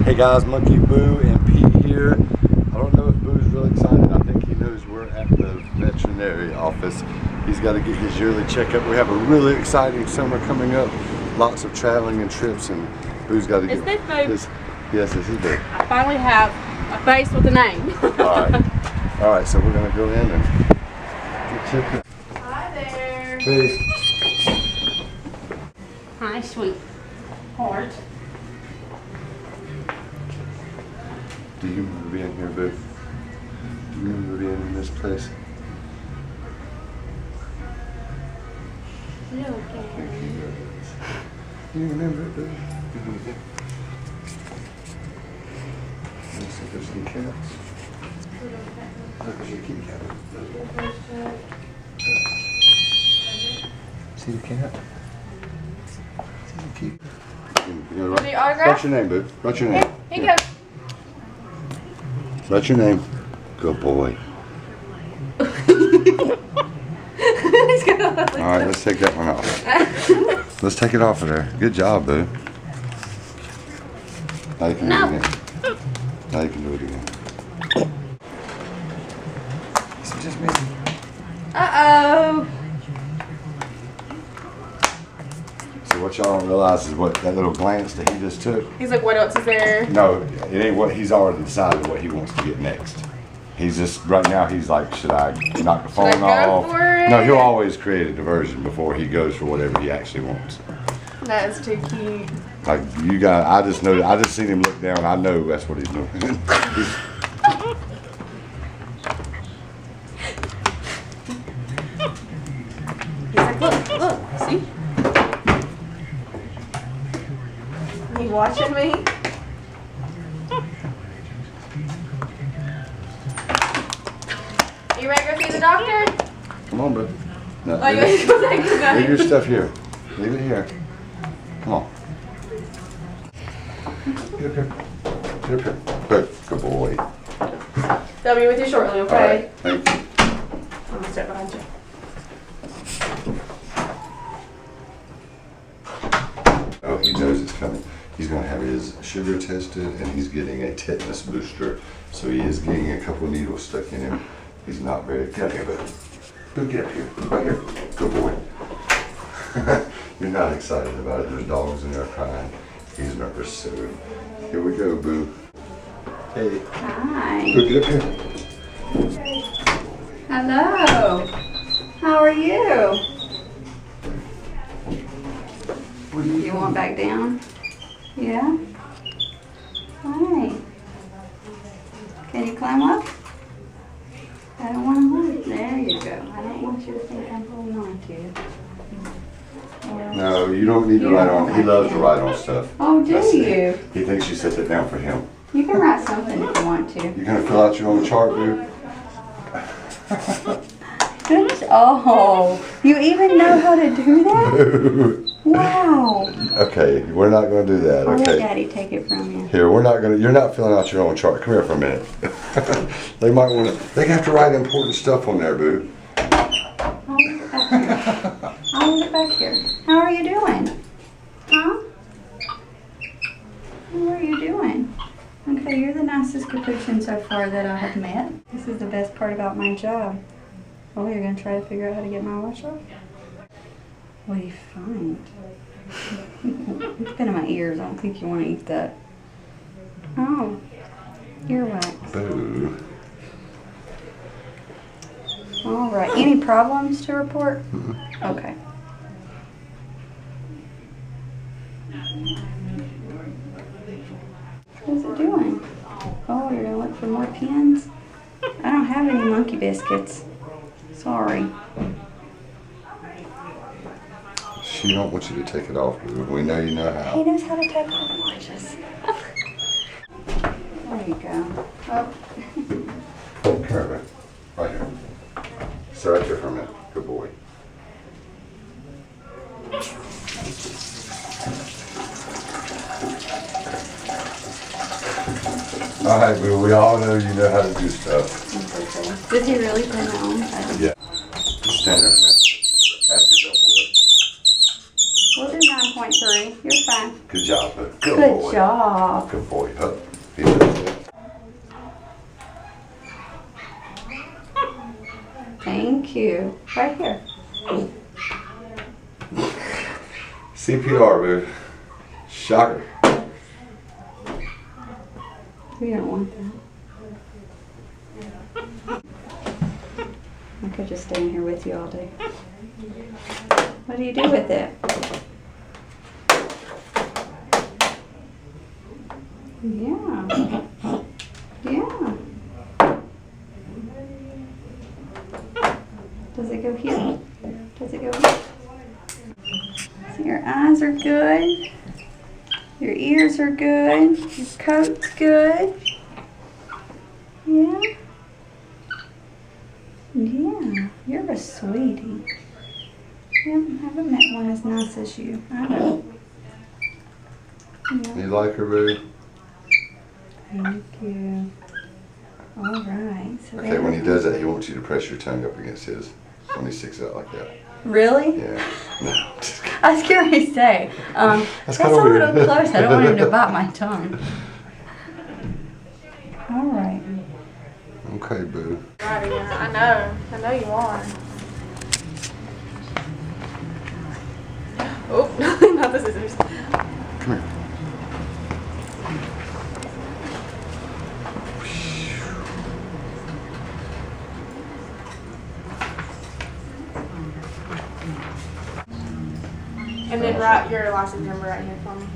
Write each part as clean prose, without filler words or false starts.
Hey guys, MonkeyBoo and Pete here. I don't know if Boo's really excited. I think he knows we're at the veterinary office. He's got to get his yearly checkup. We have a really exciting summer coming up. Lots of traveling and trips, and Boo's got to get his... Yes, this is Boo. I finally have a face with a name. All right, so we're going to go in and get checked up. Hi there. Hey. Hi, sweet heart. Do you remember being here, Boo? Do you remember being in this place? No, You remember it, Boo? Let's see if there's any cats. Look, there's your kitty cat. See the cat? See the kitty? What's your name, Boo? What's your name? Here you go. What's your name? Good boy. Alright, let's take that one off. Let's take it off of there. Good job, Boo. Now you can do it again. Now you can do it again. It's just me. Uh-oh. So what y'all don't realize is what that little glance that he just took. He's like, what else is there? No, it ain't what he's already decided what he wants to get next. He's just right now. He's like, should I knock the phone off? For it? No, he'll always create a diversion before he goes for whatever he actually wants. That is too cute. Like you guys, I just know. I just seen him look down. I know that's what he's doing. He's like, look, see? You watching me? You ready to go see the doctor? Come on, bud. No, Oh, you ready to go take the gun? leave your stuff here. Leave it here. Come on. Get up here. Get up here. Good boy. They'll be with you shortly, okay? All right. Thank you. I'm gonna step behind you. Oh, he knows it's coming. He's going to have his sugar tested, and he's getting a tetanus booster. So he is getting a couple needles stuck in him. He's not very. Get up here, bud. Bud, get up here. Right here. Good boy. You're not excited about it. There's dogs in there crying. He's nervous. So here we go, Boo. Hey. Hi. Boo, get up here. Hello. How are you? What do You want back down? Yeah? Hi. Can you climb up? I don't want to move. There you go. I don't want you to think I'm holding on to you. No, you don't need to write on. He loves to write on stuff. Oh, do you? He thinks you set that down for him. You can write something if you want to. You're going to fill out your own chart, Boo? Good. Oh, you even know how to do that? Wow. Okay, we're not going to do that, I'll let okay? Daddy take it from you. Here, we're not going to, you're not filling out your own chart. Come here for a minute. They might want to, they have to write important stuff on there, Boo. I'll leave it back here. How are you doing? Huh? How are you doing? Okay, you're the nicest capuchin so far that I have met. This is the best part about my job. Oh, you're going to try to figure out how to get my wash off? What do you find? It's been in my ears. I don't think you want to eat that. Oh, earwax. Boo. All right. Any problems to report? Okay. What's it doing? Oh, you're going to look for more pins? I don't have any monkey biscuits. Sorry. She don't want you to take it off, Boo. We know you know how. He knows how to take off watches. There you go. Oh. Come here, Boo. Right here. Sit right there for a minute. Good boy. All right, Boo. We all know you know how to do stuff. Okay. Did he really turn that on? Yeah. Just stand there for a minute. That's a good boy. We'll do 9.5. 1.3. You're fine. Good job, boo. Good boy. job. Good boy. Up. He does it. Thank you. Right here. CPR, boo. Shocker. We don't want that. I could just stay in here with you all day. What do you do with it? Yeah. Yeah. Does it go here? Does it go here? So your eyes are good. Your ears are good. Your coat's good. Yeah. Yeah. You're a sweetie. I haven't met one as nice as you. I know. Yeah. You like her, boo? Thank you. All right. So Okay, when he does that, he wants you to press your tongue up against his when he sticks out like that. Really? Yeah. No. Just kidding. I was going to say, that's a kinda little weird. close. I don't want him to bite my tongue. All right. Okay, boo. Right, yeah, I know you are. Oh, not the scissors. Come here. And then write your license number right here for me.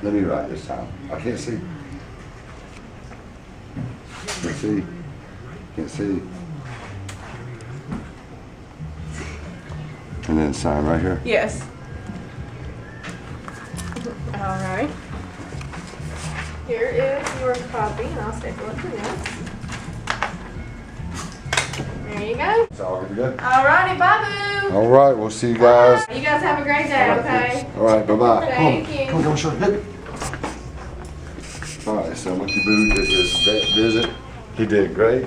Let me write this time. I can't see. Can't see. Can't see. And then sign right here. Yes. All right. Here is your copy, and I'll staple it to this. There you go. It's all good to go. Alrighty, bye, boo. All right, we'll see you guys. You guys have a great day, okay? All right, bye-bye. Thank Come on. you. Come on, come on, show it. All right, so MonkeyBoo did his vet visit. He did great.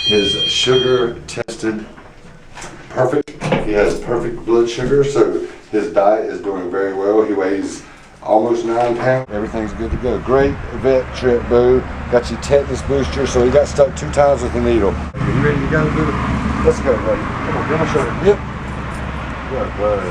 His sugar tested perfect. He has perfect blood sugar, so his diet is doing very well. He weighs almost 9 pounds. Everything's good to go. Great vet trip, boo. Got your tetanus booster, so he got stuck 2 times with the needle. Are you ready to go, boo? Let's go, buddy. Come on, show it. Yep. Good, bud.